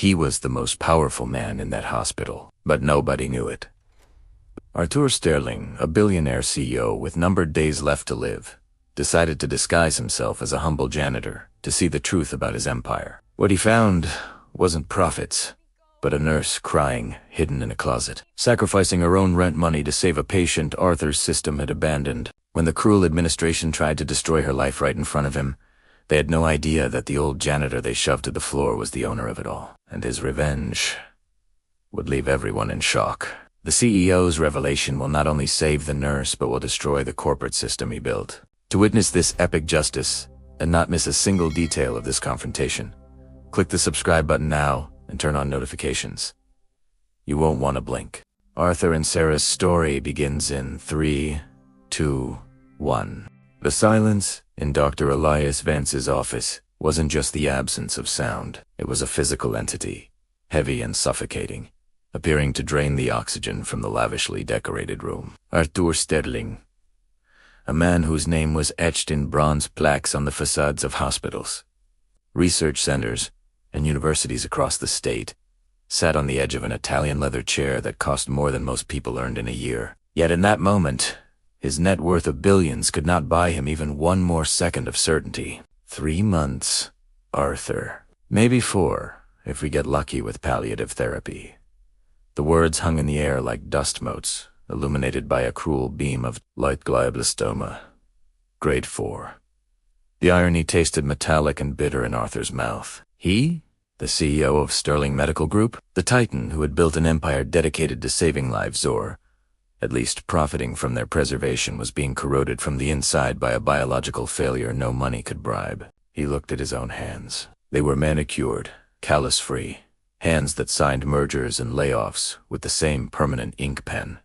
He was the most powerful man in that hospital, but nobody knew it. Arthur Sterling, a billionaire CEO with numbered days left to live, decided to disguise himself as a humble janitor to see the truth about his empire. What he found wasn't profits, but a nurse crying, hidden in a closet, sacrificing her own rent money to save a patient Arthur's system had abandoned. When the cruel administration tried to destroy her life right in front of him, they had no idea that the old janitor they shoved to the floor was the owner of it all, and his revenge would leave everyone in shock. The CEO's revelation will not only save the nurse, but will destroy the corporate system he built. To witness this epic justice and not miss a single detail of this confrontation, click the subscribe button now and turn on notifications. You won't want to blink. Arthur and Sarah's story begins in 3, 2, 1. The silence in Dr. Elias Vance's office wasn't just the absence of sound. It was a physical entity, heavy and suffocating, appearing to drain the oxygen from the lavishly decorated room. Arthur Sterling, a man whose name was etched in bronze plaques on the facades of hospitals, research centers, and universities across the state, sat on the edge of an Italian leather chair that cost more than most people earned in a year. Yet in that moment, his net worth of billions could not buy him even one more second of certainty. 3 months, Arthur. Maybe 4, if we get lucky with palliative therapy. The words hung in the air like dust motes, illuminated by a cruel beam of light glioblastoma. Grade 4. The irony tasted metallic and bitter in Arthur's mouth. He, the CEO of Sterling Medical Group, the titan who had built an empire dedicated to saving lives or, at least profiting from their preservation, was being corroded from the inside by a biological failure no money could bribe. He looked at his own hands. They were manicured, callus-free, hands that signed mergers and layoffs with the same permanent ink pen.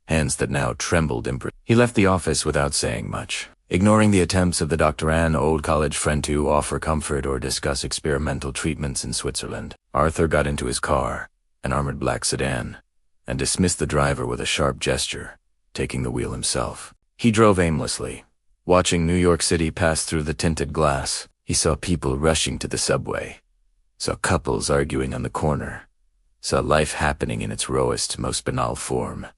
Hands that now trembled He left the office without saying much, ignoring the attempts of the Dr. Ann, old college friend, to offer comfort or discuss experimental treatments in Switzerland. Arthur got into his car, an armored black sedan, and dismissed the driver with a sharp gesture, taking the wheel himself. He drove aimlessly, watching New York City pass through the tinted glass. He saw people rushing to the subway, saw couples arguing on the corner, saw life happening in its rawest, most banal form,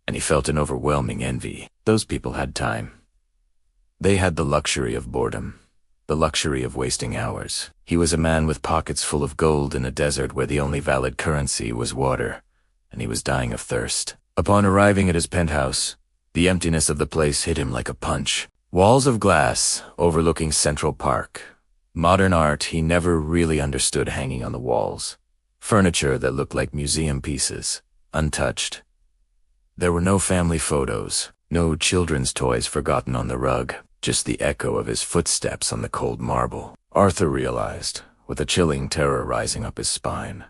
and he felt an overwhelming envy. Those people had time. They had the luxury of boredom, the luxury of wasting hours. He was a man with pockets full of gold in a desert where the only valid currency was water, and he was dying of thirst. Upon arriving at his penthouse, the emptiness of the place hit him like a punch. Walls of glass overlooking Central Park. Modern art he never really understood hanging on the walls. Furniture that looked like museum pieces, untouched. There were no family photos, no children's toys forgotten on the rug, just the echo of his footsteps on the cold marble. Arthur realized, with a chilling terror rising up his spine,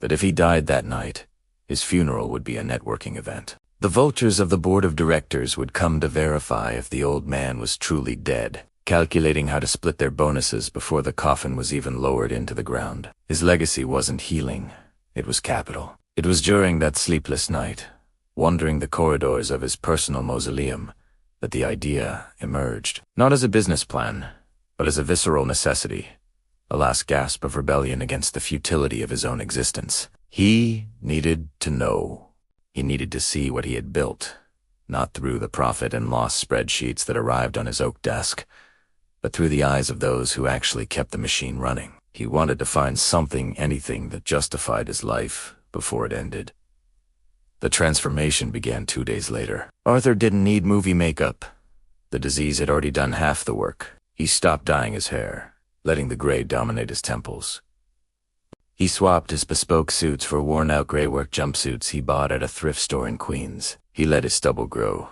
that if he died that night, his funeral would be a networking event. The vultures of the board of directors would come to verify if the old man was truly dead, calculating how to split their bonuses before the coffin was even lowered into the ground. His legacy wasn't healing, it was capital. It was during that sleepless night, wandering the corridors of his personal mausoleum, that the idea emerged. Not as a business plan, but as a visceral necessity, a last gasp of rebellion against the futility of his own existence. He needed to know. He needed to see what he had built, not through the profit and loss spreadsheets that arrived on his oak desk, but through the eyes of those who actually kept the machine running. He wanted to find something, anything that justified his life before it ended. The transformation began 2 days later. Arthur didn't need movie makeup. The disease had already done half the work. He stopped dyeing his hair, letting the gray dominate his temples. He swapped his bespoke suits for worn-out gray work jumpsuits he bought at a thrift store in Queens. He let his stubble grow,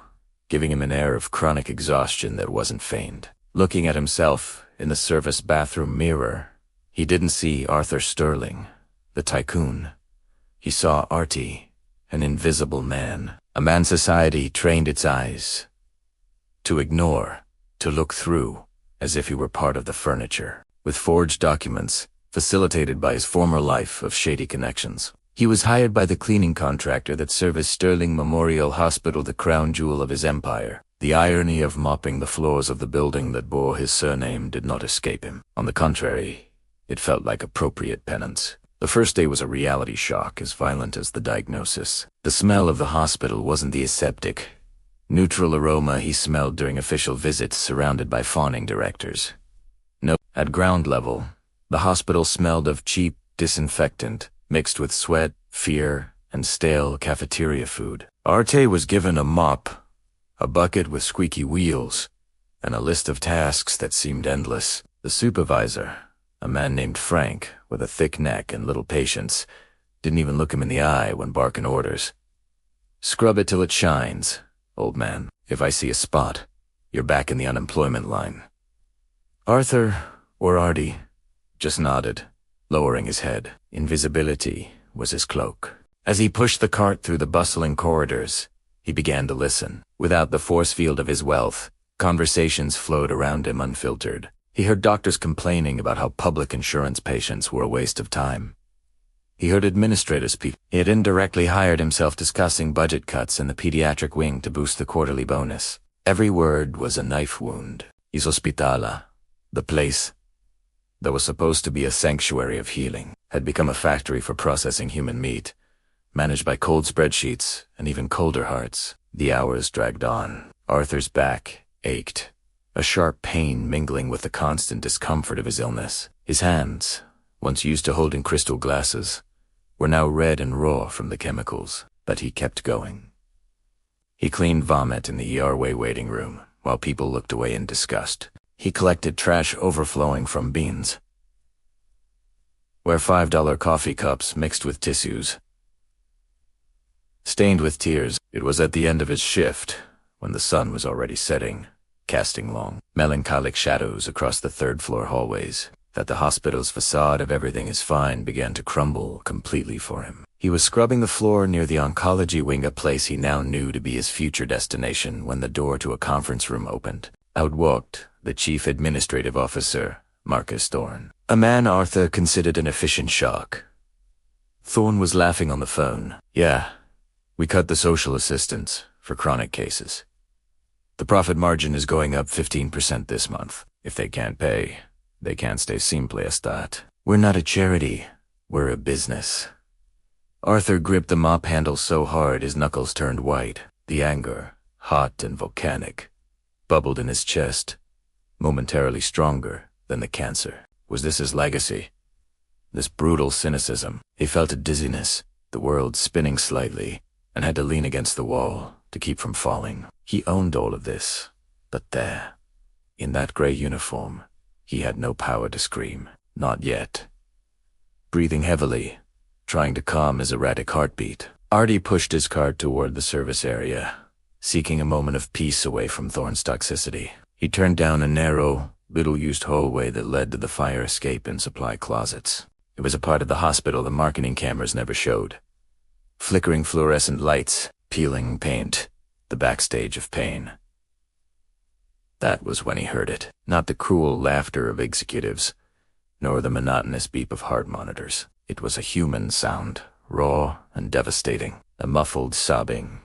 giving him an air of chronic exhaustion that wasn't feigned. Looking at himself in the service bathroom mirror, he didn't see Arthur Sterling, the tycoon. He saw Artie, an invisible man, a man society trained its eyes to ignore, to look through, as if he were part of the furniture. With forged documents, facilitated by his former life of shady connections, he was hired by the cleaning contractor that serviced Sterling Memorial Hospital, the crown jewel of his empire. The irony of mopping the floors of the building that bore his surname did not escape him. On the contrary, it felt like appropriate penance. The first day was a reality shock as violent as the diagnosis. The smell of the hospital wasn't the aseptic, neutral aroma he smelled during official visits surrounded by fawning directors. No, at ground level, the hospital smelled of cheap disinfectant mixed with sweat, fear, and stale cafeteria food. Artie was given a mop, a bucket with squeaky wheels, and a list of tasks that seemed endless. The supervisor, a man named Frank, with a thick neck and little patience, didn't even look him in the eye when barking orders. "Scrub it till it shines, old man. If I see a spot, you're back in the unemployment line." Arthur, or Artie, just nodded, lowering his head. Invisibility was his cloak. As he pushed the cart through the bustling corridors, he began to listen. Without the force field of his wealth, conversations flowed around him unfiltered. He heard doctors complaining about how public insurance patients were a waste of time. He heard administrators speak. He had indirectly hired himself discussing budget cuts in the pediatric wing to boost the quarterly bonus. Every word was a knife wound. His hospitala, the place that was supposed to be a sanctuary of healing, had become a factory for processing human meat, managed by cold spreadsheets and even colder hearts. The hours dragged on. Arthur's back ached, a sharp pain mingling with the constant discomfort of his illness. His hands, once used to holding crystal glasses, were now red and raw from the chemicals, but he kept going. He cleaned vomit in the ER waiting room, while people looked away in disgust. He collected trash overflowing from beans, where $5 coffee cups mixed with tissues, stained with tears. It was at the end of his shift, when the sun was already setting, casting long, melancholic shadows across the third-floor hallways, that the hospital's facade of everything is fine began to crumble completely for him. He was scrubbing the floor near the oncology wing, a place he now knew to be his future destination, when the door to a conference room opened. Out walked the chief administrative officer, Marcus Thorne, a man Arthur considered an efficient shock. Thorne was laughing on the phone. "Yeah, we cut the social assistance for chronic cases. The profit margin is going up 15% this month. If they can't pay, they can't stay simple as that. We're not a charity, we're a business." Arthur gripped the mop handle so hard his knuckles turned white. The anger, hot and volcanic, bubbled in his chest, momentarily stronger than the cancer. Was this his legacy? This brutal cynicism? He felt a dizziness, the world spinning slightly, and had to lean against the wall to keep from falling. He owned all of this, but there, in that gray uniform, he had no power to scream. Not yet. Breathing heavily, trying to calm his erratic heartbeat, Artie pushed his cart toward the service area, seeking a moment of peace away from Thorne's toxicity. He turned down a narrow, little-used hallway that led to the fire escape and supply closets. It was a part of the hospital the marketing cameras never showed. Flickering fluorescent lights, peeling paint, the backstage of pain. That was when he heard it. Not the cruel laughter of executives, nor the monotonous beep of heart monitors. It was a human sound, raw and devastating. A muffled sobbing,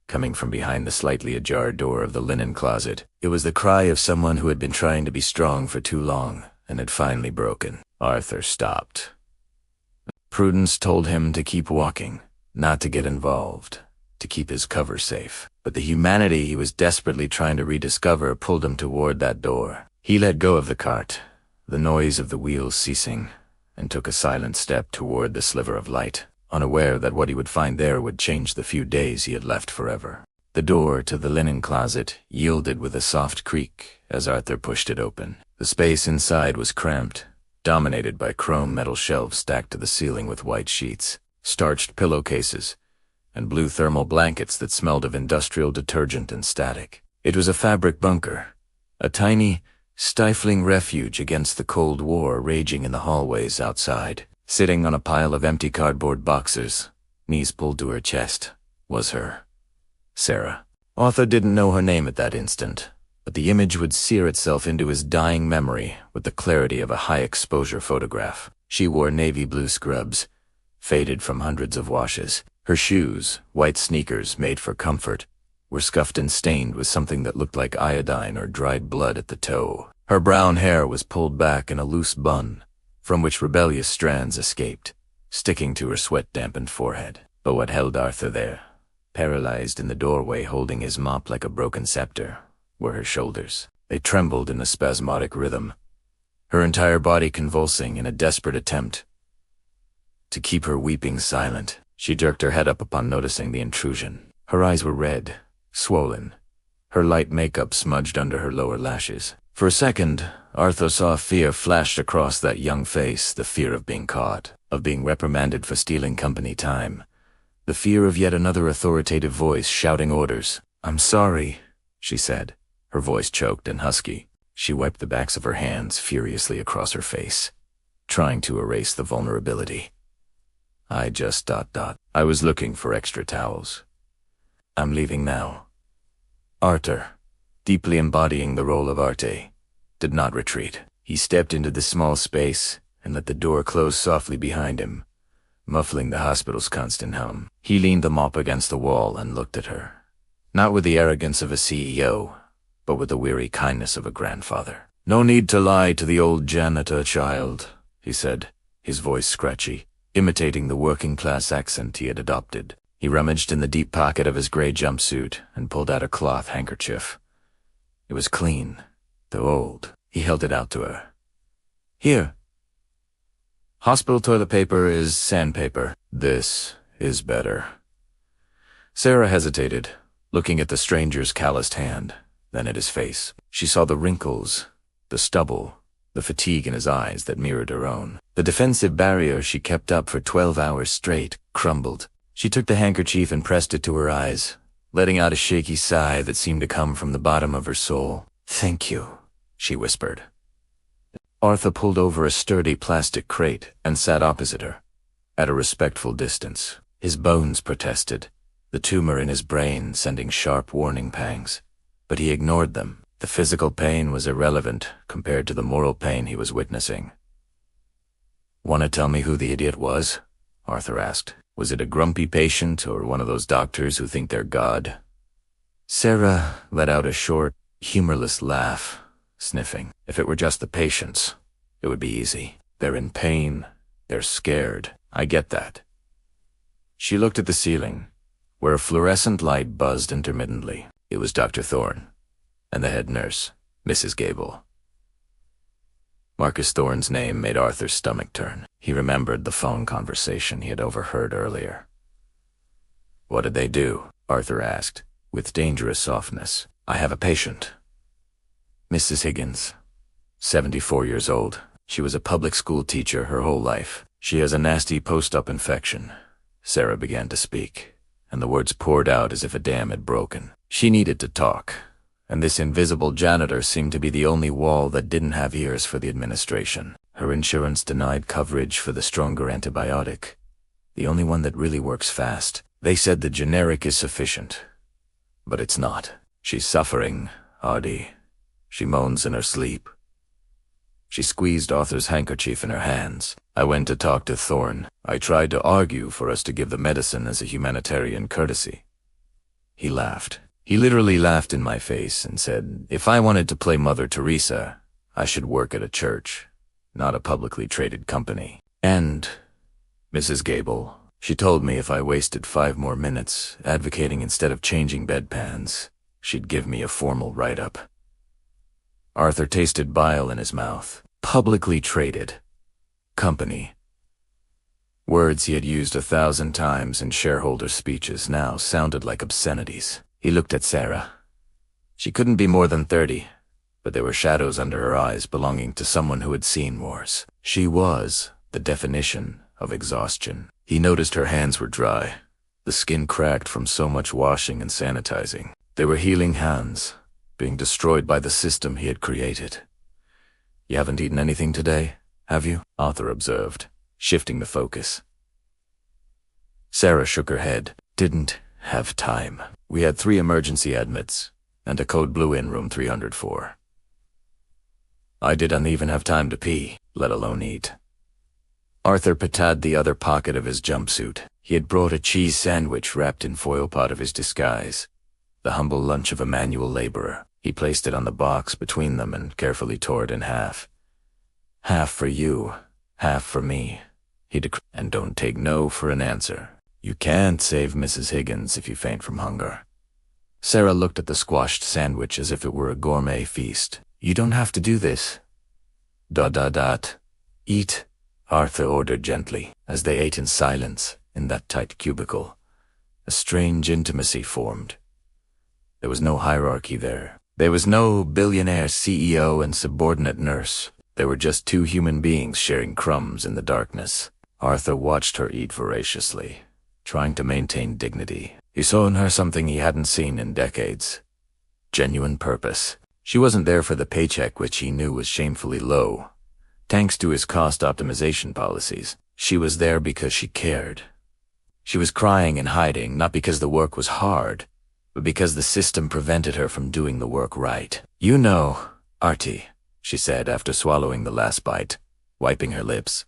coming from behind the slightly ajar door of the linen closet. It was the cry of someone who had been trying to be strong for too long and had finally broken. Arthur stopped. Prudence told him to keep walking, not to get involved, to keep his cover safe. But the humanity he was desperately trying to rediscover pulled him toward that door. He let go of the cart, the noise of the wheels ceasing, and took a silent step toward the sliver of light, unaware that what he would find there would change the few days he had left forever. The door to the linen closet yielded with a soft creak as Arthur pushed it open. The space inside was cramped, dominated by chrome metal shelves stacked to the ceiling with white sheets, starched pillowcases, and blue thermal blankets that smelled of industrial detergent and static. It was a fabric bunker, a tiny, stifling refuge against the Cold War raging in the hallways outside. Sitting on a pile of empty cardboard boxes, knees pulled to her chest, was her, Sarah. Arthur didn't know her name at that instant, but the image would sear itself into his dying memory with the clarity of a high-exposure photograph. She wore navy blue scrubs, faded from hundreds of washes. Her shoes, white sneakers made for comfort, were scuffed and stained with something that looked like iodine or dried blood at the toe. Her brown hair was pulled back in a loose bun, from which rebellious strands escaped. sticking to her sweat-dampened forehead. But what held Arthur there, paralyzed in the doorway holding his mop like a broken scepter, were her shoulders. They trembled in a spasmodic rhythm, her entire body convulsing in a desperate attempt to keep her weeping silent. She jerked her head up upon noticing the intrusion. Her eyes were red, swollen, her light makeup smudged under her lower lashes. For a second, Arthur saw fear flashed across that young face, the fear of being caught, of being reprimanded for stealing company time, the fear of yet another authoritative voice shouting orders. "I'm sorry," she said, her voice choked and husky. She wiped the backs of her hands furiously across her face, trying to erase the vulnerability. I was looking for extra towels. I'm leaving now." Arthur, deeply embodying the role of Artie, did not retreat. He stepped into the small space and let the door close softly behind him, muffling the hospital's constant hum. He leaned the mop against the wall and looked at her, not with the arrogance of a CEO, but with the weary kindness of a grandfather. "No need to lie to the old janitor, child," he said, his voice scratchy, imitating the working-class accent he had adopted. He rummaged in the deep pocket of his gray jumpsuit and pulled out a cloth handkerchief. It was clean, though old. He held it out to her. "Here. Hospital toilet paper is sandpaper. This is better." Sarah hesitated, looking at the stranger's calloused hand, then at his face. She saw the wrinkles, the stubble, the fatigue in his eyes that mirrored her own. The defensive barrier she kept up for 12 hours straight crumbled. She took the handkerchief and pressed it to her eyes, letting out a shaky sigh that seemed to come from the bottom of her soul. "Thank you," she whispered. Arthur pulled over a sturdy plastic crate and sat opposite her, at a respectful distance. His bones protested, the tumor in his brain sending sharp warning pangs. But he ignored them. The physical pain was irrelevant compared to the moral pain he was witnessing. "Want to tell me who the idiot was?" Arthur asked. "Was it a grumpy patient or one of those doctors who think they're God?" Sarah let out a short, humorless laugh, sniffing. "If it were just the patients, it would be easy. They're in pain. They're scared. I get that." She looked at the ceiling, where a fluorescent light buzzed intermittently. It was Dr. Thorne, and the head nurse, Mrs. Gable. Marcus Thorne's name made Arthur's stomach turn. He remembered the phone conversation he had overheard earlier. "What did they do?" Arthur asked, with dangerous softness. "I have a patient. Mrs. Higgins, 74 years old. She was a public school teacher her whole life. She has a nasty post-op infection." Sarah began to speak, and the words poured out as if a dam had broken. She needed to talk, and this invisible janitor seemed to be the only wall that didn't have ears for the administration. Her insurance denied coverage for the stronger antibiotic, the only one that really works fast. They said the generic is sufficient, but it's not. "She's suffering, Artie. She moans in her sleep." She squeezed Arthur's handkerchief in her hands. "I went to talk to Thorne. I tried to argue for us to give the medicine as a humanitarian courtesy." He laughed. He literally laughed in my face and said, if I wanted to play Mother Teresa, I should work at a church, not a publicly traded company. And Mrs. Gable, she told me if I wasted 5 more minutes advocating instead of changing bedpans, she'd give me a formal write-up. Arthur tasted bile in his mouth. Publicly traded. Company. Words he had used 1,000 times in shareholder speeches now sounded like obscenities. He looked at Sarah. She couldn't be more than 30, but there were shadows under her eyes belonging to someone who had seen wars. She was the definition of exhaustion. He noticed her hands were dry, the skin cracked from so much washing and sanitizing. They were healing hands, being destroyed by the system he had created. "You haven't eaten anything today, have you?" Arthur observed, shifting the focus. Sarah shook her head. "Didn't have time. We had 3 emergency admits, and a code blue in room 304. I didn't even have time to pee, let alone eat." Arthur patted the other pocket of his jumpsuit. He had brought a cheese sandwich wrapped in foil part of his disguise, the humble lunch of a manual laborer. He placed it on the box between them and carefully tore it in half. "Half for you, half for me. he declared, "and don't take no for an answer. You can't save Mrs. Higgins if you faint from hunger." Sarah looked at the squashed sandwich as if it were a gourmet feast. "You don't have to do this." Eat," Arthur ordered gently, as they ate in silence in that tight cubicle. A strange intimacy formed. There was no hierarchy there. There was no billionaire CEO and subordinate nurse. There were just two human beings sharing crumbs in the darkness. Arthur watched her eat voraciously, trying to maintain dignity. He saw in her something he hadn't seen in decades. Genuine purpose. She wasn't there for the paycheck, which he knew was shamefully low, thanks to his cost optimization policies. She was there because she cared. She was crying and hiding, not because the work was hard, but because the system prevented her from doing the work right. "You know, Artie," she said after swallowing the last bite, wiping her lips.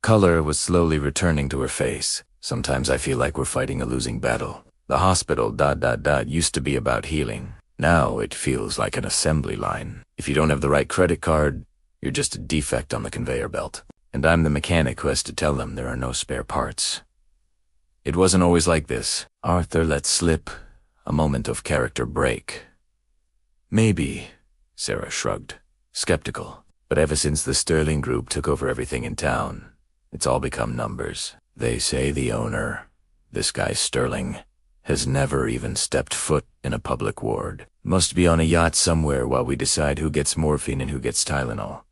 Color was slowly returning to her face. "Sometimes I feel like we're fighting a losing battle. The hospital, used to be about healing. Now it feels like an assembly line. If you don't have the right credit card, you're just a defect on the conveyor belt. And I'm the mechanic who has to tell them there are no spare parts." It wasn't always like this. Arthur let slip a moment of character break. "Maybe," Sarah shrugged, skeptical. "But ever since the Sterling Group took over everything in town, it's all become numbers. They say the owner, this guy Sterling, has never even stepped foot in a public ward. Must be on a yacht somewhere while we decide who gets morphine and who gets Tylenol."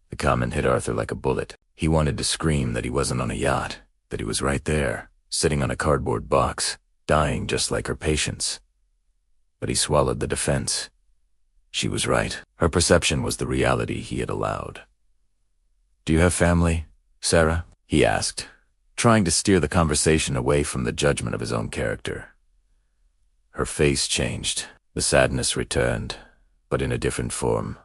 The comment hit Arthur like a bullet. He wanted to scream that he wasn't on a yacht, that he was right there, sitting on a cardboard box, dying just like her patients. But he swallowed the defense. She was right. Her perception was the reality he had allowed. "Do you have family, Sarah?" he asked, trying to steer the conversation away from the judgment of his own character. Her face changed. The sadness returned, but in a different form.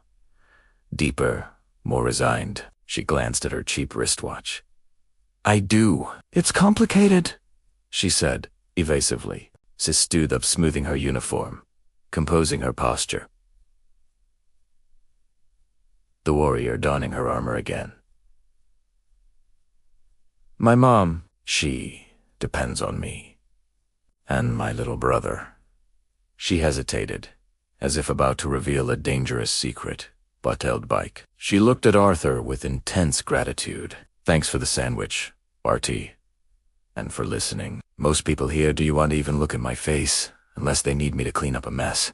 Deeper, more resigned. She glanced at her cheap wristwatch. "I do. It's complicated," she said, evasively. Sis stood up, smoothing her uniform, composing her posture. The warrior donning her armor again. "My mom, she depends on me. And my little brother." She hesitated, as if about to reveal a dangerous secret, but held back. She looked at Arthur with intense gratitude. "Thanks for the sandwich, Artie. And for listening. Most people here do you want to even look at my face, unless they need me to clean up a mess."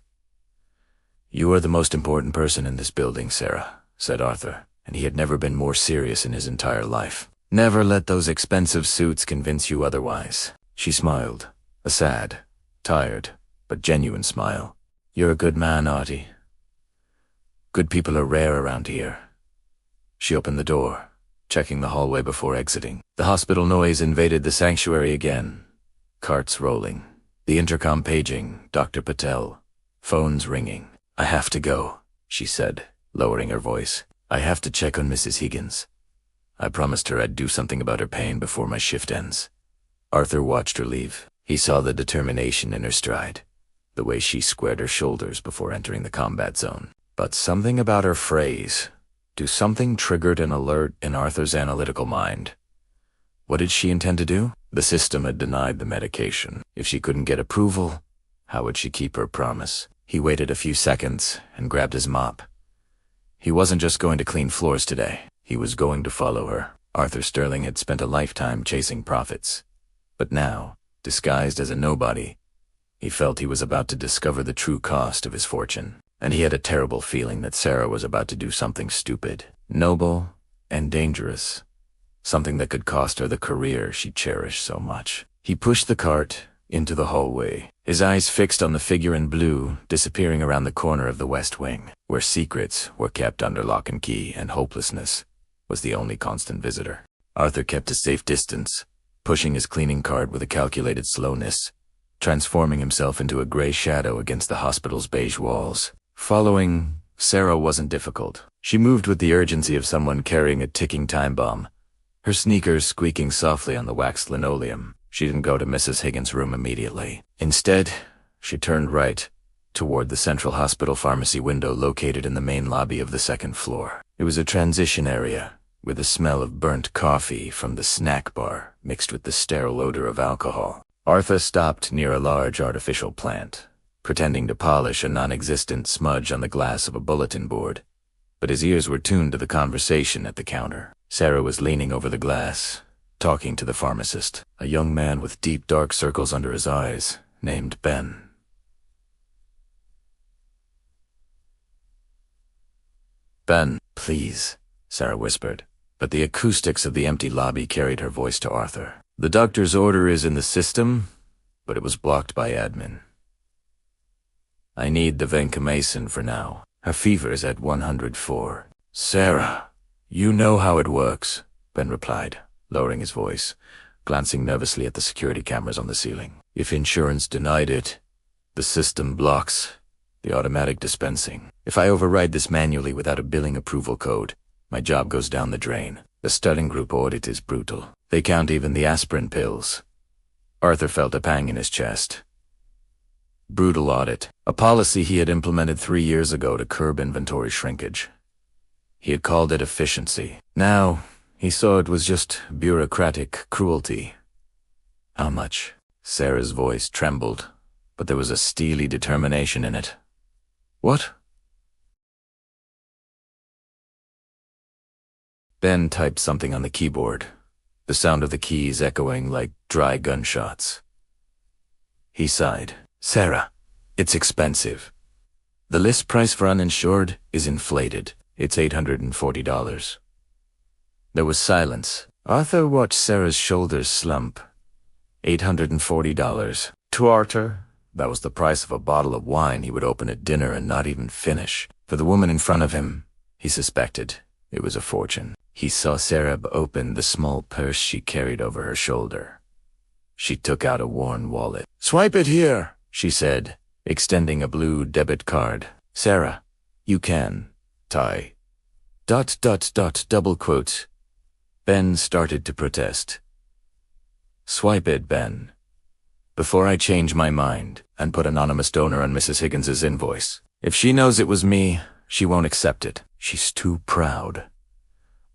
"You are the most important person in this building, Sarah," said Arthur, and he had never been more serious in his entire life. "Never let those expensive suits convince you otherwise." She smiled, a sad, tired, but genuine smile. "You're a good man, Artie. Good people are rare around here." She opened the door, checking the hallway before exiting. The hospital noise invaded the sanctuary again. Carts rolling, the intercom paging, Dr. Patel, phones ringing. "I have to go," she said, lowering her voice. "I have to check on Mrs. Higgins. I promised her I'd do something about her pain before my shift ends." Arthur watched her leave. He saw the determination in her stride, the way she squared her shoulders before entering the combat zone. But something about her phrase, something triggered an alert in Arthur's analytical mind. What did she intend to do? The system had denied the medication. If she couldn't get approval, how would she keep her promise? He waited a few seconds and grabbed his mop. He wasn't just going to clean floors today. He was going to follow her. Arthur Sterling had spent a lifetime chasing profits. But now, disguised as a nobody, he felt he was about to discover the true cost of his fortune. And he had a terrible feeling that Sarah was about to do something stupid, noble, and dangerous. Something that could cost her the career she cherished so much. He pushed the cart into the hallway, his eyes fixed on the figure in blue disappearing around the corner of the West Wing, where secrets were kept under lock and key and hopelessness was the only constant visitor. Arthur kept a safe distance, pushing his cleaning cart with a calculated slowness, transforming himself into a gray shadow against the hospital's beige walls. Following Sarah wasn't difficult. She moved with the urgency of someone carrying a ticking time bomb, her sneakers squeaking softly on the waxed linoleum. She didn't go to Mrs. Higgins' room immediately. Instead, she turned right, toward the central hospital pharmacy window located in the main lobby of the second floor. It was a transition area, with the smell of burnt coffee from the snack bar mixed with the sterile odor of alcohol. Arthur stopped near a large artificial plant, pretending to polish a non-existent smudge on the glass of a bulletin board, but his ears were tuned to the conversation at the counter. Sarah was leaning over the glass, talking to the pharmacist, a young man with deep dark circles under his eyes, named Ben. "Ben, please," Sarah whispered, but the acoustics of the empty lobby carried her voice to Arthur. "The doctor's order is in the system, but it was blocked by admin. I need the vancomycin for now. Her fever is at 104. "Sarah, you know how it works," Ben replied, lowering his voice, glancing nervously at the security cameras on the ceiling. "If insurance denied it, the system blocks the automatic dispensing. If I override this manually without a billing approval code, my job goes down the drain. The studying group audit is brutal. They count even the aspirin pills." Arthur felt a pang in his chest. Brutal audit, a policy he had implemented 3 years ago to curb inventory shrinkage. He had called it efficiency. Now, he saw it was just bureaucratic cruelty. "How much?" Sarah's voice trembled, but there was a steely determination in it. "What?" Ben typed something on the keyboard, the sound of the keys echoing like dry gunshots. He sighed. "Sarah, it's expensive. The list price for uninsured is inflated. It's $840. There was silence. Arthur watched Sarah's shoulders slump. $840. To Arthur, that was the price of a bottle of wine he would open at dinner and not even finish. For the woman in front of him, he suspected, it was a fortune. He saw Sarah open the small purse she carried over her shoulder. She took out a worn wallet. "Swipe it here," she said, extending a blue debit card. "Sarah, you can. Tie. ... double quotes." Ben started to protest. "Swipe it, Ben. Before I change my mind and put anonymous donor on Mrs. Higgins's invoice. If she knows it was me, she won't accept it. She's too proud."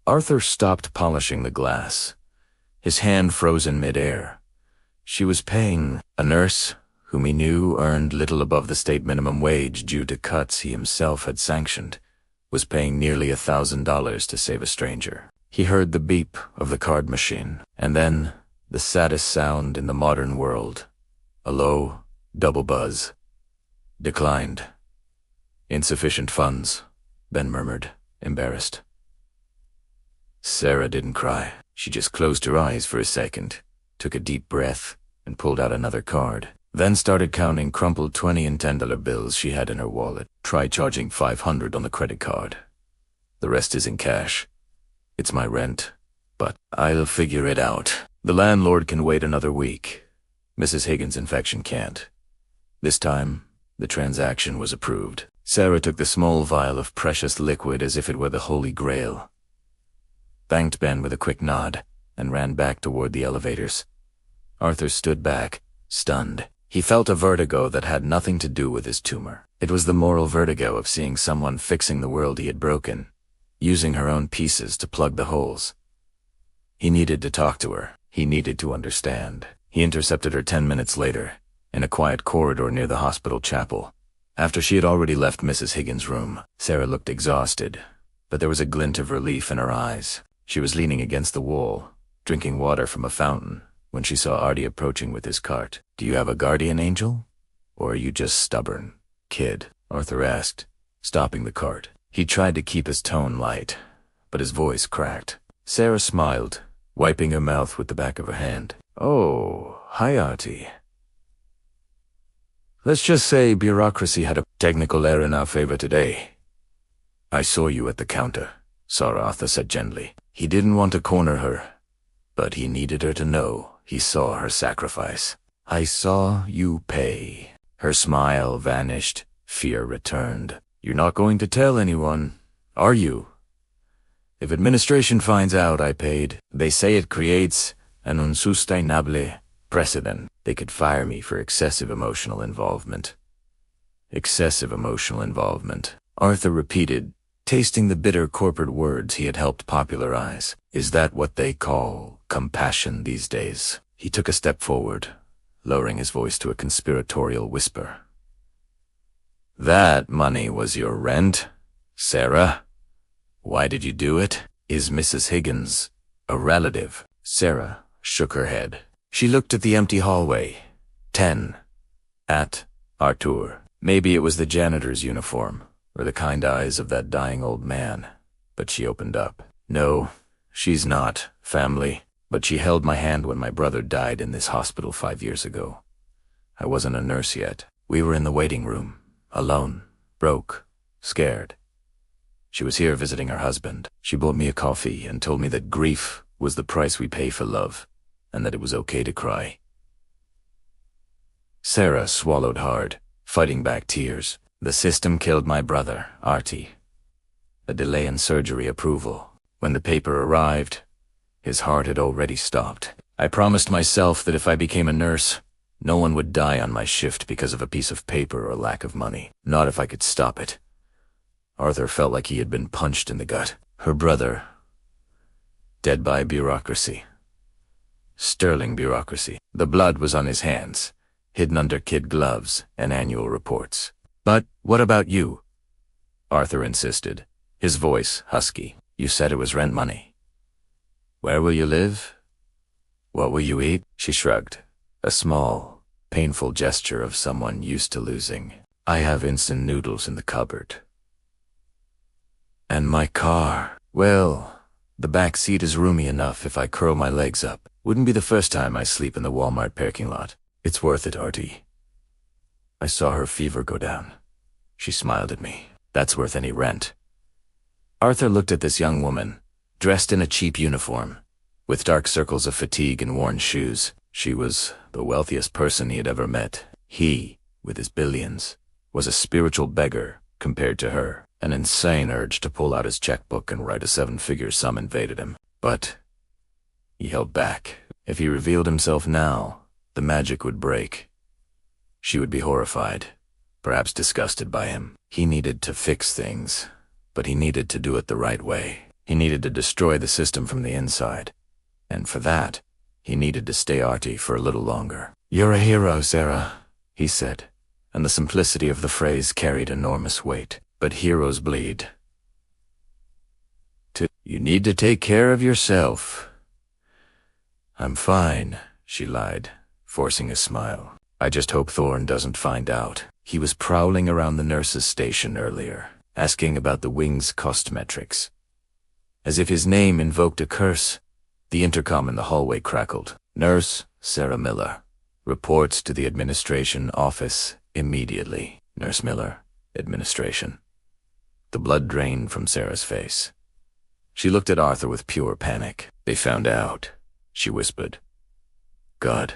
Arthur stopped polishing the glass. His hand froze in midair. She was paying a nurse whom he knew earned little above the state minimum wage due to cuts he himself had sanctioned, was paying nearly $1,000 to save a stranger. He heard the beep of the card machine, and then the saddest sound in the modern world. A low, double buzz. "Declined. Insufficient funds," Ben murmured, embarrassed. Sarah didn't cry. She just closed her eyes for a second, took a deep breath, and pulled out another card. Then started counting crumpled $20 and $10 bills she had in her wallet. "Try charging $500 on the credit card. The rest is in cash. It's my rent, but I'll figure it out. The landlord can wait another week. Mrs. Higgins' infection can't." This time, the transaction was approved. Sarah took the small vial of precious liquid as if it were the Holy Grail, thanked Ben with a quick nod, and ran back toward the elevators. Arthur stood back, stunned. He felt a vertigo that had nothing to do with his tumor. It was the moral vertigo of seeing someone fixing the world he had broken, using her own pieces to plug the holes. He needed to talk to her. He needed to understand. He intercepted her 10 minutes later, in a quiet corridor near the hospital chapel. After she had already left Mrs. Higgins' room, Sarah looked exhausted, but there was a glint of relief in her eyes. She was leaning against the wall, drinking water from a fountain, when she saw Artie approaching with his cart. "Do you have a guardian angel? Or are you just stubborn, kid?" Arthur asked, stopping the cart. He tried to keep his tone light, but his voice cracked. Sarah smiled, wiping her mouth with the back of her hand. "Oh, hi, Artie. Let's just say bureaucracy had a technical error in our favor today." "I saw you at the counter," Sir Arthur said gently. He didn't want to corner her, but he needed her to know he saw her sacrifice. "I saw you pay." Her smile vanished, fear returned. "You're not going to tell anyone, are you? If administration finds out I paid, they say it creates an unsustainable precedent. They could fire me for excessive emotional involvement." Excessive emotional involvement, Arthur repeated, tasting the bitter corporate words he had helped popularize. Is that what they call compassion these days? He took a step forward, lowering his voice to a conspiratorial whisper. That money was your rent, Sarah? Why did you do it? Is Mrs. Higgins a relative? Sarah shook her head. She looked at the empty hallway. 10. At Artur. Maybe it was the janitor's uniform, or the kind eyes of that dying old man. But she opened up. No, she's not family, but she held my hand when my brother died in this hospital 5 years ago. I wasn't a nurse yet. We were in the waiting room, alone, broke, scared. She was here visiting her husband. She bought me a coffee and told me that grief was the price we pay for love, and that it was okay to cry. Sarah swallowed hard, fighting back tears. The system killed my brother, Artie. A delay in surgery approval. When the paper arrived, his heart had already stopped. I promised myself that if I became a nurse, no one would die on my shift because of a piece of paper or lack of money. Not if I could stop it. Arthur felt like he had been punched in the gut. Her brother, dead by bureaucracy. Sterling bureaucracy. The blood was on his hands, hidden under kid gloves and annual reports. But what about you? Arthur insisted, his voice husky. You said it was rent money. Where will you live? What will you eat? She shrugged, a small, painful gesture of someone used to losing. I have instant noodles in the cupboard. And my car. Well, the back seat is roomy enough if I curl my legs up. Wouldn't be the first time I sleep in the Walmart parking lot. It's worth it, Artie. I saw her fever go down. She smiled at me. That's worth any rent. Arthur looked at this young woman, dressed in a cheap uniform, with dark circles of fatigue and worn shoes. She was the wealthiest person he had ever met. He, with his billions, was a spiritual beggar compared to her. An insane urge to pull out his checkbook and write a 7-figure sum invaded him. But he held back. If he revealed himself now, the magic would break. She would be horrified, perhaps disgusted by him. He needed to fix things, but he needed to do it the right way. He needed to destroy the system from the inside. And for that, he needed to stay Artie for a little longer. You're a hero, Sarah, he said, and the simplicity of the phrase carried enormous weight. But heroes bleed. You need to take care of yourself. I'm fine, she lied, forcing a smile. I just hope Thorne doesn't find out. He was prowling around the nurse's station earlier, asking about the wing's cost metrics. As if his name invoked a curse, the intercom in the hallway crackled. Nurse Sarah Miller. Reports to the administration office immediately. Nurse Miller, administration. The blood drained from Sarah's face. She looked at Arthur with pure panic. They found out, she whispered. God.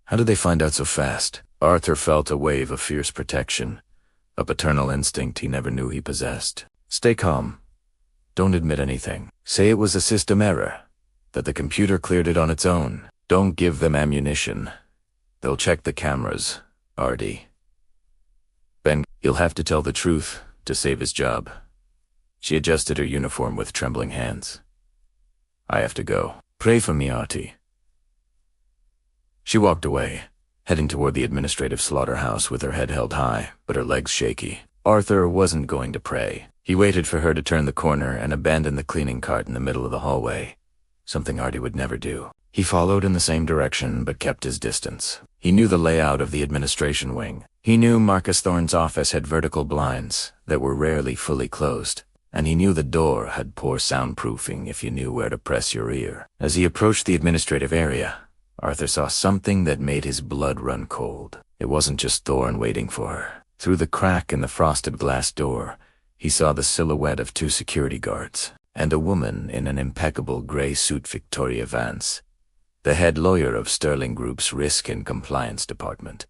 How did they find out so fast? Arthur felt a wave of fierce protection, a paternal instinct he never knew he possessed. Stay calm. Don't admit anything. Say it was a system error, that the computer cleared it on its own. Don't give them ammunition. They'll check the cameras, Artie. Ben, he'll have to tell the truth to save his job. She adjusted her uniform with trembling hands. I have to go. Pray for me, Artie. She walked away, heading toward the administrative slaughterhouse with her head held high, but her legs shaky. Arthur wasn't going to pray. He waited for her to turn the corner and abandon the cleaning cart in the middle of the hallway, something Artie would never do. He followed in the same direction but kept his distance. He knew the layout of the administration wing. He knew Marcus Thorne's office had vertical blinds that were rarely fully closed, and he knew the door had poor soundproofing if you knew where to press your ear. As he approached the administrative area, Arthur saw something that made his blood run cold. It wasn't just Thorne waiting for her. Through the crack in the frosted glass door, he saw the silhouette of 2 security guards, and a woman in an impeccable gray suit Victoria Vance, the head lawyer of Sterling Group's Risk and Compliance Department.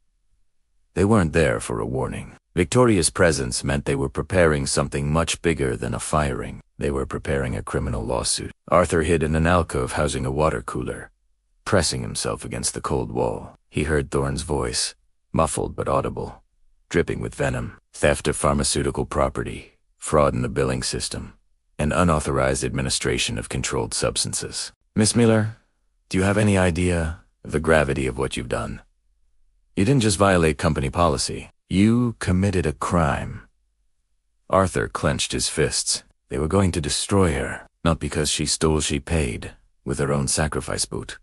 They weren't there for a warning. Victoria's presence meant they were preparing something much bigger than a firing. They were preparing a criminal lawsuit. Arthur hid in an alcove housing a water cooler, pressing himself against the cold wall. He heard Thorne's voice, muffled but audible, dripping with venom. Theft of pharmaceutical property, fraud in the billing system, and unauthorized administration of controlled substances. Miss Miller, do you have any idea of the gravity of what you've done? You didn't just violate company policy. You committed a crime. Arthur clenched his fists. They were going to destroy her, not because she stole, she paid, with her own sacrifice boot.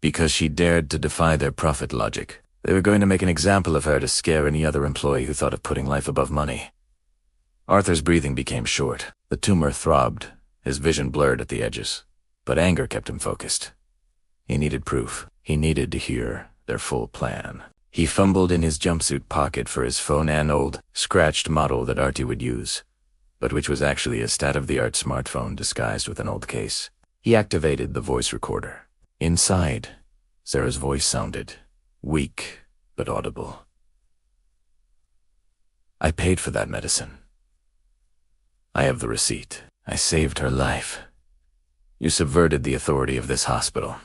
Because she dared to defy their profit logic. They were going to make an example of her to scare any other employee who thought of putting life above money. Arthur's breathing became short. The tumor throbbed, his vision blurred at the edges. But anger kept him focused. He needed proof. He needed to hear their full plan. He fumbled in his jumpsuit pocket for his phone, an old, scratched model that Artie would use, but which was actually a state-of-the-art smartphone disguised with an old case. He activated the voice recorder. Inside, Sarah's voice sounded weak but audible. I paid for that medicine. I have the receipt. I saved her life. You subverted the authority of this hospital,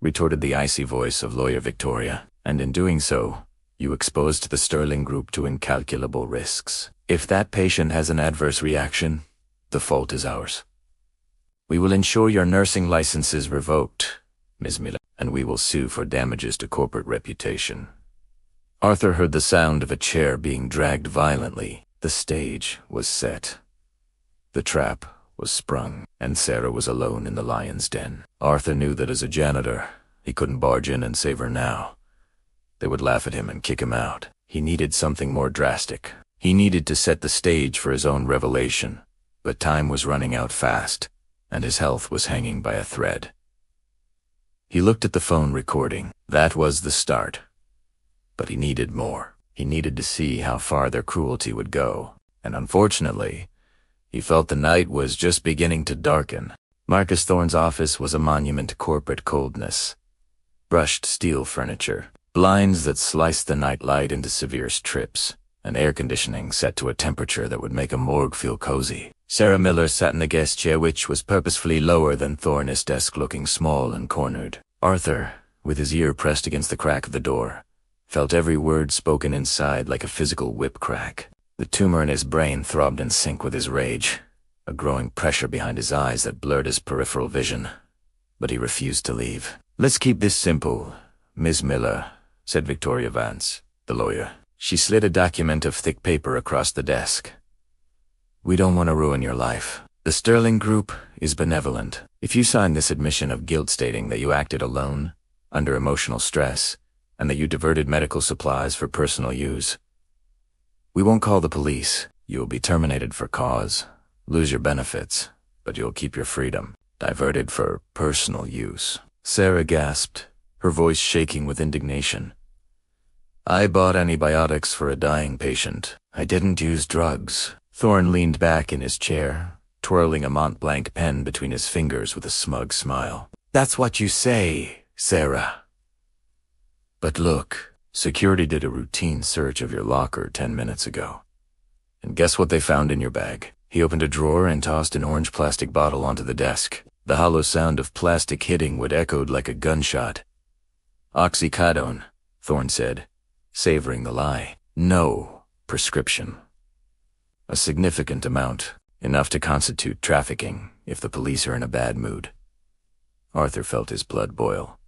retorted the icy voice of lawyer Victoria, and in doing so, you exposed the Sterling Group to incalculable risks. If that patient has an adverse reaction, the fault is ours. We will ensure your nursing license is revoked, Ms. Miller, and we will sue for damages to corporate reputation. Arthur heard the sound of a chair being dragged violently. The stage was set. The trap was sprung, and Sarah was alone in the lion's den. Arthur knew that as a janitor, he couldn't barge in and save her now. They would laugh at him and kick him out. He needed something more drastic. He needed to set the stage for his own revelation. But time was running out fast, and his health was hanging by a thread. He looked at the phone recording. That was the start. But he needed more. He needed to see how far their cruelty would go. And unfortunately, he felt the night was just beginning to darken. Marcus Thorne's office was a monument to corporate coldness. Brushed steel furniture, blinds that sliced the night light into severe strips, and air conditioning set to a temperature that would make a morgue feel cozy. Sarah Miller sat in the guest chair, which was purposefully lower than Thorne, his desk looking small and cornered. Arthur, with his ear pressed against the crack of the door, felt every word spoken inside like a physical whip crack. The tumor in his brain throbbed in sync with his rage, a growing pressure behind his eyes that blurred his peripheral vision. But he refused to leave. "Let's keep this simple, Ms. Miller," said Victoria Vance, the lawyer. She slid a document of thick paper across the desk. "We don't want to ruin your life. The Sterling Group is benevolent. If you sign this admission of guilt stating that you acted alone, under emotional stress, and that you diverted medical supplies for personal use, we won't call the police. You'll be terminated for cause, lose your benefits, but you'll keep your freedom. Diverted for personal use." Sarah gasped, her voice shaking with indignation. "I bought antibiotics for a dying patient. I didn't use drugs." Thorne leaned back in his chair, twirling a Mont Blanc pen between his fingers with a smug smile. "That's what you say, Sarah. But look, security did a routine search of your locker 10 minutes ago. And guess what they found in your bag?" He opened a drawer and tossed an orange plastic bottle onto the desk. The hollow sound of plastic hitting would echoed like a gunshot. "Oxycodone," Thorne said, savoring the lie. "No prescription. A significant amount, enough to constitute trafficking if the police are in a bad mood." Arthur felt his blood boil.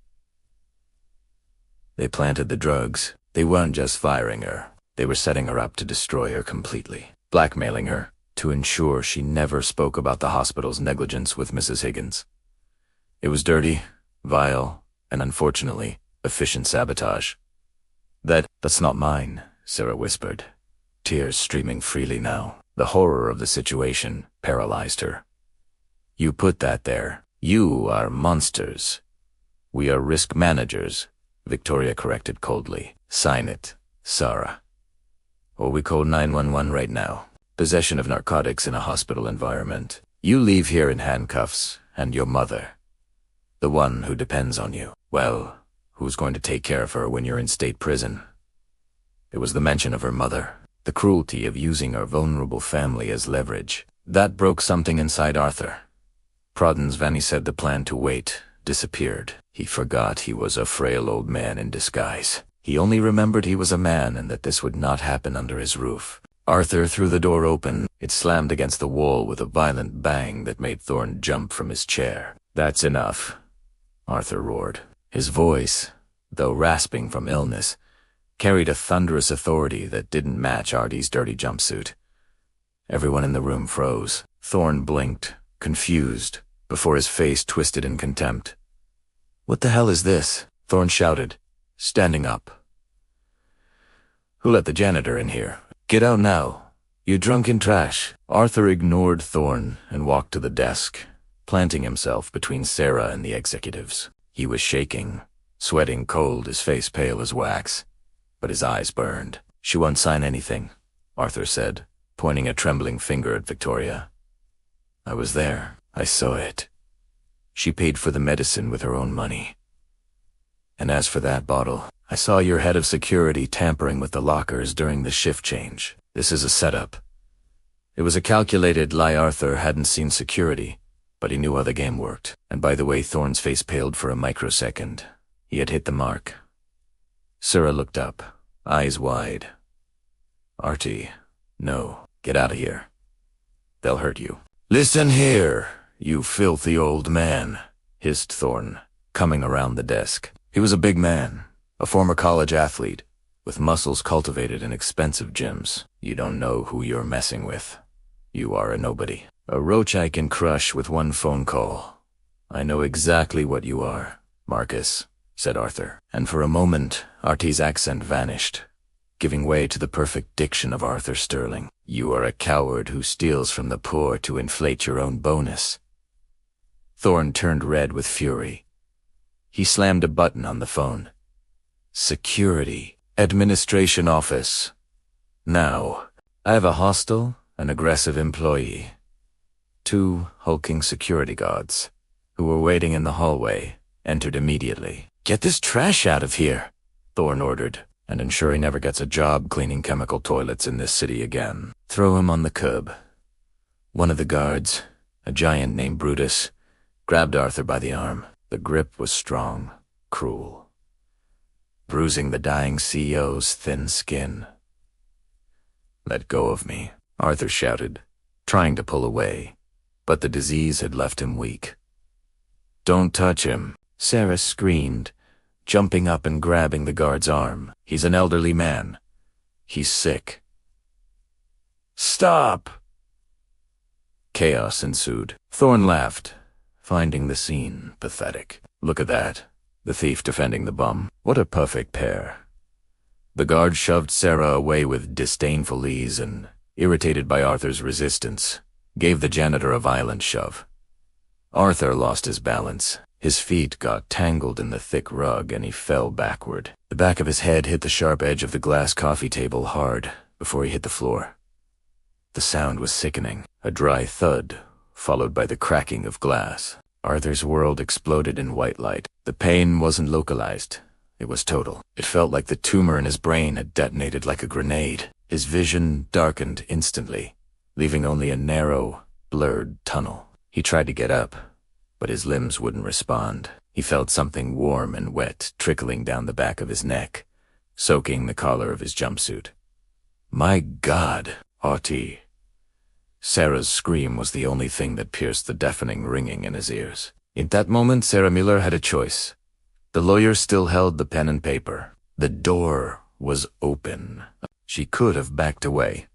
They planted the drugs. They weren't just firing her. They were setting her up to destroy her completely, blackmailing her to ensure she never spoke about the hospital's negligence with Mrs. Higgins. It was dirty, vile, and unfortunately, efficient sabotage. That's not mine," Sarah whispered, tears streaming freely now. The horror of the situation paralyzed her. "You put that there. You are monsters." "We are risk managers," Victoria corrected coldly. "Sign it, Sarah. Or we call 911 right now. Possession of narcotics in a hospital environment. You leave here in handcuffs, and your mother, the one who depends on you, well, who's going to take care of her when you're in state prison?" It was the mention of her mother, the cruelty of using her vulnerable family as leverage. That broke something inside Arthur. Proddens Vanny said the plan to wait disappeared. He forgot he was a frail old man in disguise. He only remembered he was a man and that this would not happen under his roof. Arthur threw the door open, It slammed against the wall with a violent bang that made Thorne jump from his chair. "That's enough," Arthur roared. His voice, though rasping from illness, carried a thunderous authority that didn't match Artie's dirty jumpsuit. Everyone in the room froze. Thorne blinked, confused, before his face twisted in contempt. "What the hell is this?" Thorne shouted, standing up. "Who let the janitor in here? Get out now, you drunken trash." Arthur ignored Thorne and walked to the desk, planting himself between Sarah and the executives. He was shaking, sweating cold, his face pale as wax, but his eyes burned. "She won't sign anything," Arthur said, pointing a trembling finger at Victoria. "I was there. I saw it. She paid for the medicine with her own money. And as for that bottle, I saw your head of security tampering with the lockers during the shift change. This is a setup." It was a calculated lie. Arthur hadn't seen security, but he knew how the game worked. And by the way Thorne's face paled for a microsecond, he had hit the mark. Sarah looked up, eyes wide. "Artie, no, get out of here. They'll hurt you." "Listen here, you filthy old man," hissed Thorne, coming around the desk. He was a big man, a former college athlete, with muscles cultivated in expensive gyms. "You don't know who you're messing with. You are a nobody. A roach I can crush with one phone call. I know exactly what you are, Marcus," said Arthur. And for a moment, Artie's accent vanished, giving way to the perfect diction of Arthur Sterling. "You are a coward who steals from the poor to inflate your own bonus." Thorne turned red with fury. He slammed a button on the phone. "Security. Administration office. Now, I have a hostile and aggressive employee. 2 hulking security guards, who were waiting in the hallway, entered immediately. "Get this trash out of here," Thorne ordered, "and ensure he never gets a job cleaning chemical toilets in this city again. Throw him on the curb." One of the guards, a giant named Brutus, grabbed Arthur by the arm. The grip was strong, cruel, bruising the dying CEO's thin skin. "Let go of me," Arthur shouted, trying to pull away, but the disease had left him weak. "Don't touch him," Sarah screamed, jumping up and grabbing the guard's arm. "He's an elderly man. He's sick." "Stop!" Chaos ensued. Thorne laughed, finding the scene pathetic. "Look at that. The thief defending the bum. What a perfect pair." The guard shoved Sarah away with disdainful ease and, irritated by Arthur's resistance, gave the janitor a violent shove. Arthur lost his balance. His feet got tangled in the thick rug and he fell backward. The back of his head hit the sharp edge of the glass coffee table hard before he hit the floor. The sound was sickening, a dry thud, followed by the cracking of glass. Arthur's world exploded in white light. The pain wasn't localized. It was total. It felt like the tumor in his brain had detonated like a grenade. His vision darkened instantly, leaving only a narrow, blurred tunnel. He tried to get up, but his limbs wouldn't respond. He felt something warm and wet trickling down the back of his neck, soaking the collar of his jumpsuit. "My God, Artie." Sarah's scream was the only thing that pierced the deafening ringing in his ears. In that moment, Sarah Miller had a choice. The lawyer still held the pen and paper. The door was open. She could have backed away,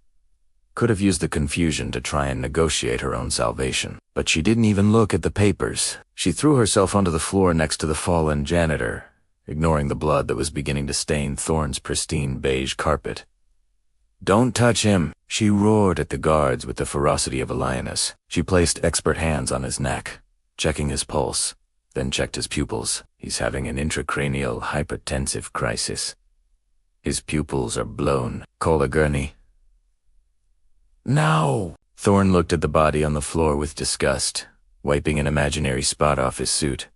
could have used the confusion to try and negotiate her own salvation. But she didn't even look at the papers. She threw herself onto the floor next to the fallen janitor, ignoring the blood that was beginning to stain Thorne's pristine beige carpet. "Don't touch him," she roared at the guards with the ferocity of a lioness. She placed expert hands on his neck, checking his pulse, then checked his pupils. "He's having an intracranial hypertensive crisis. His pupils are blown. Call a gurney." "No!" Thorne looked at the body on the floor with disgust, wiping an imaginary spot off his suit.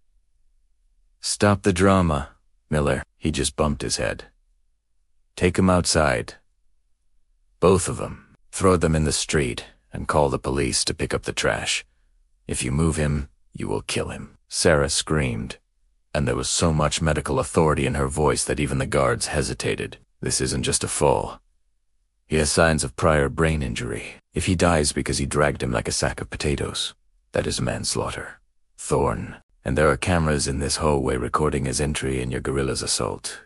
"Stop the drama, Miller." He just bumped his head. "Take him outside. Both of them. Throw them in the street and call the police to pick up the trash. If you move him, you will kill him." Sarah screamed, and there was so much medical authority in her voice that even the guards hesitated. "This isn't just a fall. He has signs of prior brain injury. If he dies because he dragged him like a sack of potatoes, that is manslaughter. Thorne. And there are cameras in this hallway recording his entry in your guerrilla's assault.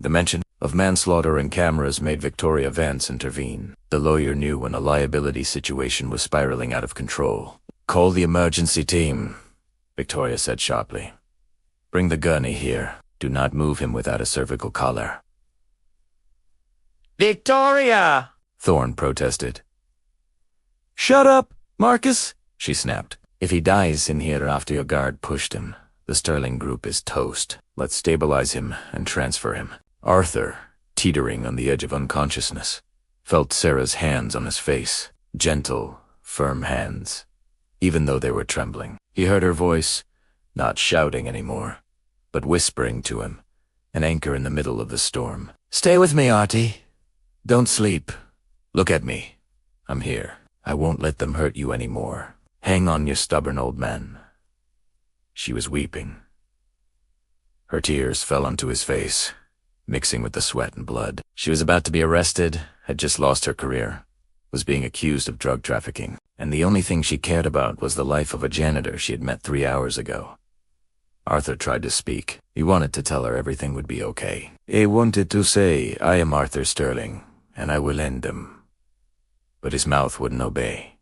The mention of manslaughter and cameras made Victoria Vance intervene. The lawyer knew when a liability situation was spiraling out of control. "Call the emergency team," Victoria said sharply. "Bring the gurney here. Do not move him without a cervical collar." "Victoria!" Thorne protested. "Shut up, Marcus," she snapped. "If he dies in here after your guard pushed him, the Sterling group is toast. Let's stabilize him and transfer him." Arthur, teetering on the edge of unconsciousness, felt Sarah's hands on his face. Gentle, firm hands, even though they were trembling. He heard her voice, not shouting anymore, but whispering to him, an anchor in the middle of the storm. "Stay with me, Artie. Don't sleep. Look at me. I'm here. I won't let them hurt you anymore. Hang on, you stubborn old man." She was weeping. Her tears fell onto his face, mixing with the sweat and blood. She was about to be arrested, had just lost her career, was being accused of drug trafficking, and the only thing she cared about was the life of a janitor she had met 3 hours ago. Arthur tried to speak. He wanted to tell her everything would be okay. He wanted to say, "I am Arthur Sterling, and I will end them." But his mouth wouldn't obey.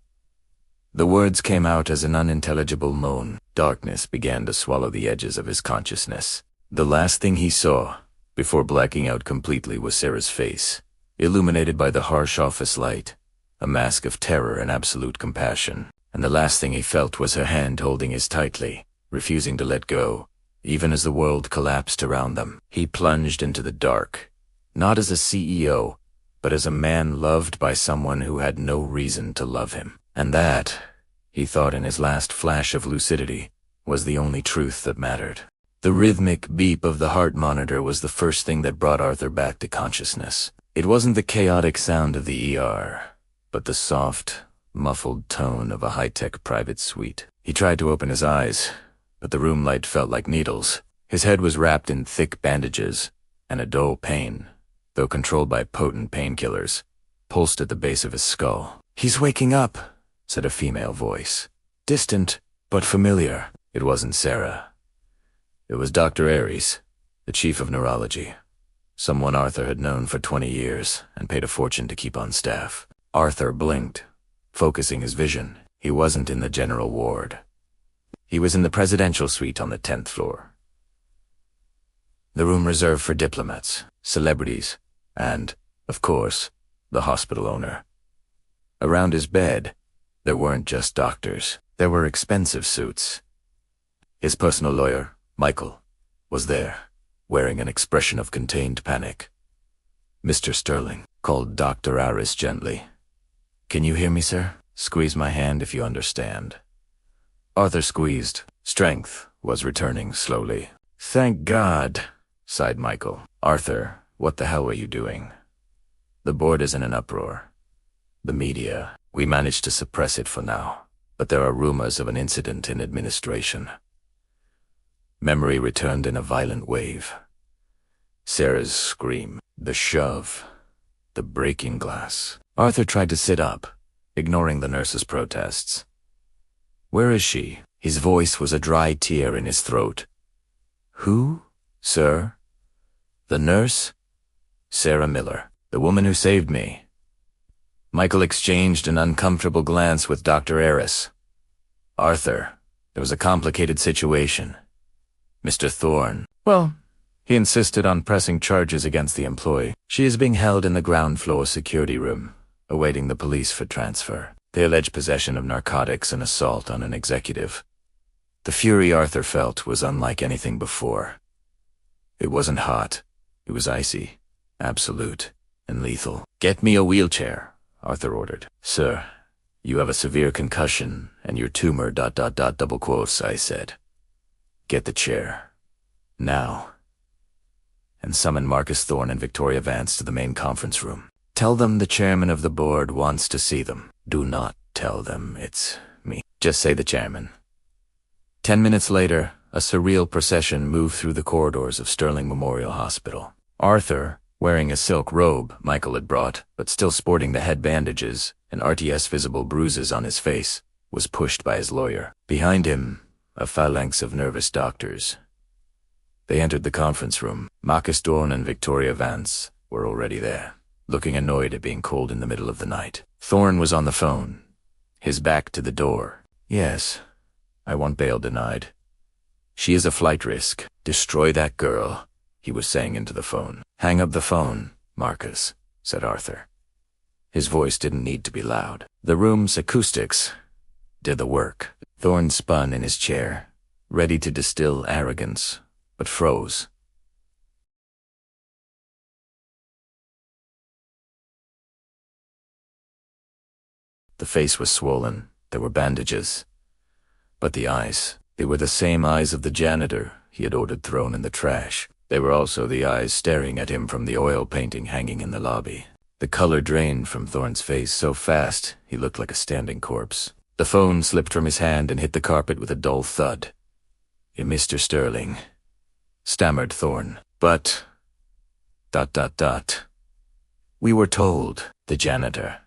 The words came out as an unintelligible moan. Darkness began to swallow the edges of his consciousness. The last thing he saw, before blacking out completely, was Sarah's face, illuminated by the harsh office light, a mask of terror and absolute compassion. And the last thing he felt was her hand holding his tightly, refusing to let go, even as the world collapsed around them. He plunged into the dark, not as a CEO, but as a man loved by someone who had no reason to love him. And that, he thought in his last flash of lucidity, was the only truth that mattered. The rhythmic beep of the heart monitor was the first thing that brought Arthur back to consciousness. It wasn't the chaotic sound of the ER, but the soft, muffled tone of a high-tech private suite. He tried to open his eyes, but the room light felt like needles. His head was wrapped in thick bandages, and a dull pain, though controlled by potent painkillers, pulsed at the base of his skull. "He's waking up," said a female voice. Distant, but familiar. It wasn't Sarah. It was Dr. Aries, the chief of neurology, someone Arthur had known for 20 years and paid a fortune to keep on staff. Arthur blinked, focusing his vision. He wasn't in the general ward. He was in the presidential suite on the 10th floor. The room reserved for diplomats, celebrities, and, of course, the hospital owner. Around his bed, there weren't just doctors. There were expensive suits. His personal lawyer, Michael, was there, wearing an expression of contained panic. "Mr. Sterling," called Dr. Aris gently. "Can you hear me, sir? Squeeze my hand if you understand." Arthur squeezed. Strength was returning slowly. "Thank God," sighed Michael. "Arthur, what the hell were you doing?" "The board is in an uproar. The media. We managed to suppress it for now, but there are rumors of an incident in administration." Memory returned in a violent wave. Sarah's scream, the shove, the breaking glass. Arthur tried to sit up, ignoring the nurse's protests. "Where is she?" His voice was a dry tear in his throat. "Who, sir?" "The nurse? Sarah Miller, the woman who saved me." Michael exchanged an uncomfortable glance with Dr. Aris. "Arthur, there was a complicated situation. Mr. Thorne, well, he insisted on pressing charges against the employee. She is being held in the ground floor security room, awaiting the police for transfer. They allege possession of narcotics and assault on an executive." The fury Arthur felt was unlike anything before. It wasn't hot. It was icy, absolute, and lethal. "Get me a wheelchair," Arthur ordered. "Sir, you have a severe concussion, and your tumor ... double quotes, I said. Get the chair. Now." And summon Marcus Thorne and Victoria Vance to the main conference room. "Tell them the chairman of the board wants to see them. Do not tell them it's me. Just say the chairman." 10 minutes later, a surreal procession moved through the corridors of Sterling Memorial Hospital. Arthur, Wearing a silk robe Michael had brought, but still sporting the head bandages and Artie's visible bruises on his face, was pushed by his lawyer. Behind him, a phalanx of nervous doctors. They entered the conference room. Marcus Thorne and Victoria Vance were already there, looking annoyed at being called in the middle of the night. Thorne was on the phone, his back to the door. "Yes, I want bail denied. She is a flight risk. Destroy that girl," he was saying into the phone. "Hang up the phone, Marcus," said Arthur. His voice didn't need to be loud. The room's acoustics did the work. Thorne spun in his chair, ready to distill arrogance, but froze. The face was swollen. There were bandages. But the eyes, they were the same eyes of the janitor he had ordered thrown in the trash. They were also the eyes staring at him from the oil painting hanging in the lobby. The color drained from Thorne's face so fast he looked like a standing corpse. The phone slipped from his hand and hit the carpet with a dull thud. "Mr. Sterling," stammered Thorne. "But... ... We were told, the janitor... ...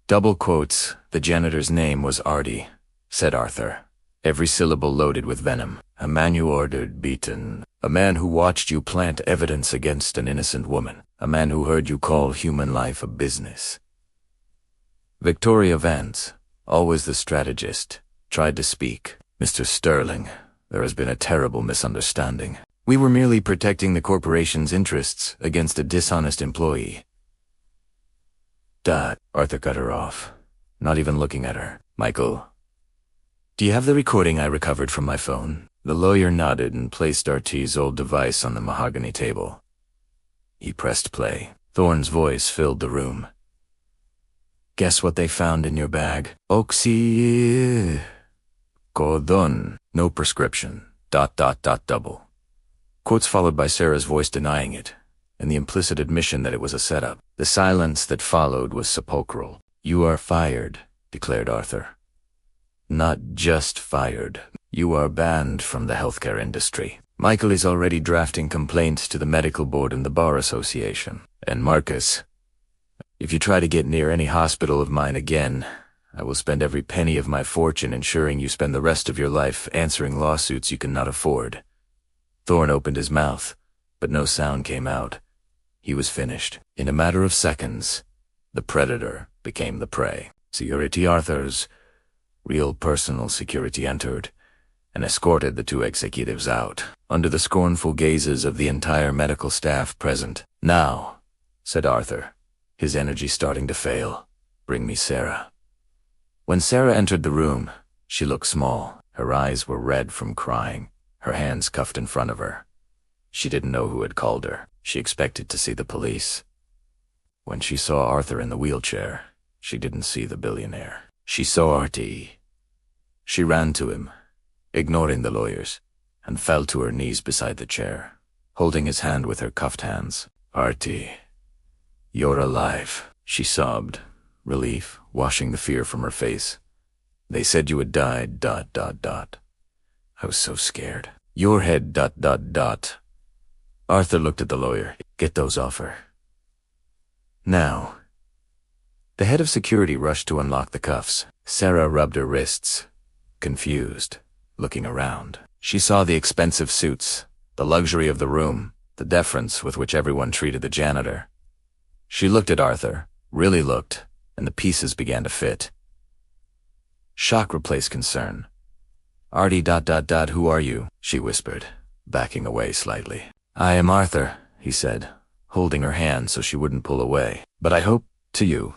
Double quotes, the janitor's name was Artie, said Arthur, every syllable loaded with venom. "A man you ordered beaten. A man who watched you plant evidence against an innocent woman. A man who heard you call human life a business." Victoria Vance, always the strategist, tried to speak. "Mr. Sterling, there has been a terrible misunderstanding. We were merely protecting the corporation's interests against a dishonest employee." "Dad," Arthur cut her off, not even looking at her. "Michael, do you have the recording I recovered from my phone?" The lawyer nodded and placed Artie's old device on the mahogany table. He pressed play. Thorne's voice filled the room. "Guess what they found in your bag? Oxycodone. No prescription. ... double." Quotes followed by Sarah's voice denying it, and the implicit admission that it was a setup. The silence that followed was sepulchral. "You are fired," declared Arthur. "Not just fired. You are banned from the healthcare industry. Michael is already drafting complaints to the medical board and the bar association. And Marcus, if you try to get near any hospital of mine again, I will spend every penny of my fortune ensuring you spend the rest of your life answering lawsuits you cannot afford." Thorne opened his mouth, but no sound came out. He was finished. In a matter of seconds, the predator became the prey. Security Arthur's real personal security entered and escorted the two executives out, under the scornful gazes of the entire medical staff present. "Now," said Arthur, his energy starting to fail, "bring me Sarah." When Sarah entered the room, she looked small. Her eyes were red from crying, her hands cuffed in front of her. She didn't know who had called her. She expected to see the police. When she saw Arthur in the wheelchair, she didn't see the billionaire. She saw Artie. She ran to him, ignoring the lawyers, and fell to her knees beside the chair, holding his hand with her cuffed hands. "Artie, you're alive," she sobbed, relief washing the fear from her face. "They said you had died, ... I was so scared. Your head, ... Arthur looked at the lawyer. "Get those off her. Now." The head of security rushed to unlock the cuffs. Sarah rubbed her wrists, confused, looking around. She saw the expensive suits, the luxury of the room, the deference with which everyone treated the janitor. She looked at Arthur, really looked, and the pieces began to fit. Shock replaced concern. "Artie ... who are you?" she whispered, backing away slightly. "I am Arthur," he said, holding her hand so she wouldn't pull away. "But I hope, to you,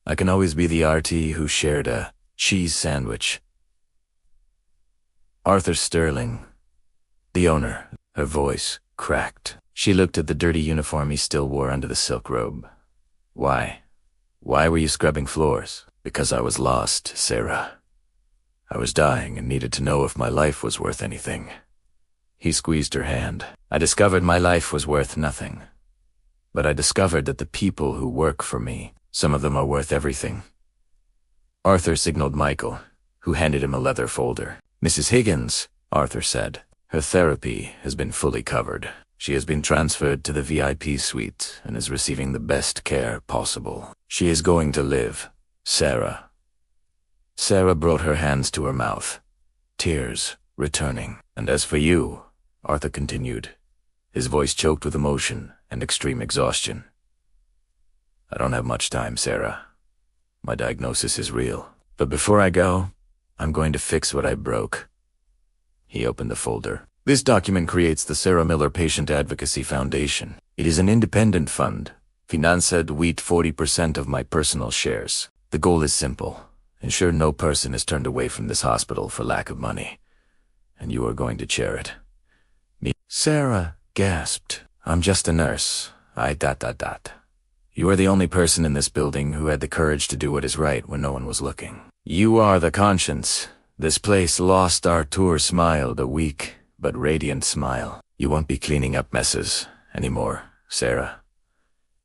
I can always be the Artie who shared a cheese sandwich." "Arthur Sterling, the owner." Her voice cracked. She looked at the dirty uniform he still wore under the silk robe. Why were you scrubbing floors?" "Because I was lost, Sarah. I was dying and needed to know if my life was worth anything." He squeezed her hand. "I discovered my life was worth nothing. But I discovered that the people who work for me, some of them are worth everything." Arthur signaled Michael, who handed him a leather folder. "Mrs. Higgins," Arthur said. "Her therapy has been fully covered." She has been transferred to the VIP suite and is receiving the best care possible. She is going to live. Sarah. Sarah brought her hands to her mouth, tears returning. And as for you, Arthur continued, his voice choked with emotion and extreme exhaustion. I don't have much time, Sarah. My diagnosis is real. But before I go, I'm going to fix what I broke. He opened the folder. This document creates the Sarah Miller Patient Advocacy Foundation. It is an independent fund, financed with 40% of my personal shares. The goal is simple. Ensure no person is turned away from this hospital for lack of money. And you are going to chair it. Me. Sarah gasped. I'm just a nurse. You are the only person in this building who had the courage to do what is right when no one was looking. You are the conscience. This place lost Artur smiled, a weak but radiant smile. You won't be cleaning up messes anymore, Sarah.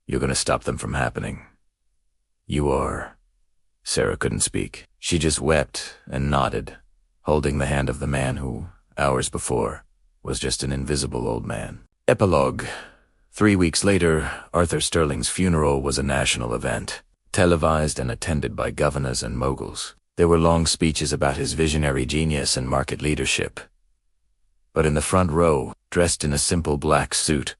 You're gonna stop them from happening. You are. Sarah couldn't speak. She just wept and nodded, holding the hand of the man who, hours before, was just an invisible old man. Epilogue. 3 weeks later, Arthur Sterling's funeral was a national event, televised and attended by governors and moguls. There were long speeches about his visionary genius and market leadership. But in the front row, dressed in a simple black suit,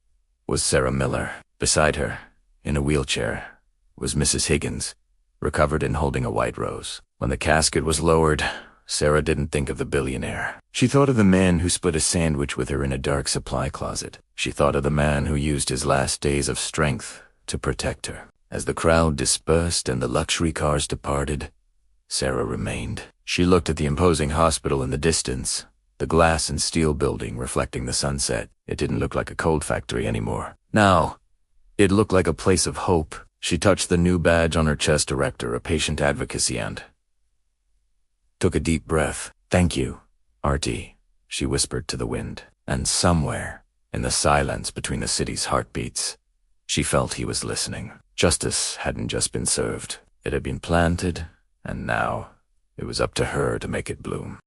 was Sarah Miller. Beside her, in a wheelchair, was Mrs. Higgins, recovered and holding a white rose. When the casket was lowered, Sarah didn't think of the billionaire. She thought of the man who split a sandwich with her in a dark supply closet. She thought of the man who used his last days of strength to protect her. As the crowd dispersed and the luxury cars departed, Sarah remained. She looked at the imposing hospital in the distance, the glass and steel building reflecting the sunset. It didn't look like a cold factory anymore. Now, it looked like a place of hope. She touched the new badge on her chest to rector, a patient advocacy and took a deep breath. Thank you, Artie, she whispered to the wind. And somewhere, in the silence between the city's heartbeats, she felt he was listening. Justice hadn't just been served. It had been planted, and now it was up to her to make it bloom.